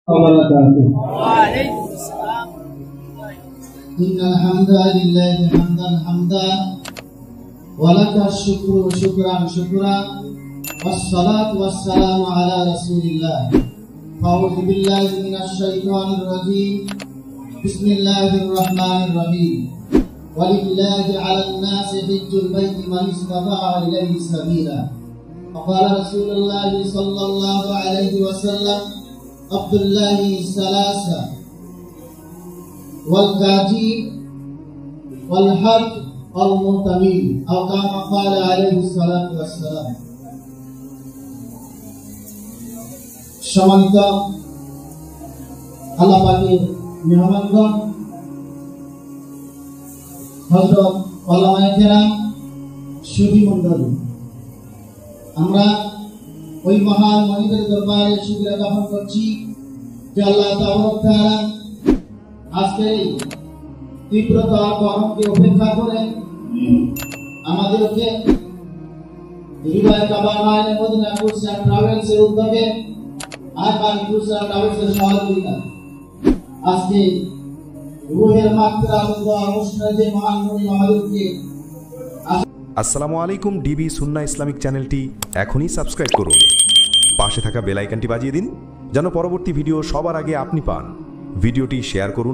وبركاته. وعليكم السلام. إن الحمد لله حمدا ولك الشكر شكرا والصلاة والسلام على رسول الله. أعوذ بالله من الشيطان الرجيم. بسم الله الرحمن الرحيم. ولله على الناس حج البيت من استطاع إليه سبيلا. وقال رسول الله صلى الله عليه وسلم: عبد الله ثلاثة: والقاضي والحج والمعتمر، أو كما قال عليه الصلاة والسلام. সম্মানিত আল্লাহ পাকের মেহমানগণ, হযরত ওলামায়ে কেরাম, সুধী মণ্ডলী, আমরা ওই মহান মনিবের দরবারে শুকরিয়া জ্ঞাপন করছি যে আল্লাহ তাআলা আজকে তীব্রতর গরমকে উপেক্ষা করে আমাদেরকে হৃদয় কাবা মায়ের মদিনা ট্যুরস এন্ড ট্রাভেলসের উদ্যোগে আরবান ট্যুরস এন্ড ট্রাভেলসের সহযোগিতা আজকে রূহের মাত্রা অনুষ্ঠানে যে মহান মনিব আমাদেরকে। আসসালামু আলাইকুম। ডিবি সুন্নাহ ইসলামিক চ্যানেলটি এখনই সাবস্ক্রাইব করুন, পাশে থাকা বেল আইকনটি বাজিয়ে দিন যেন পরবর্তী ভিডিও সবার আগে আপনি পান। ভিডিওটি শেয়ার করুন।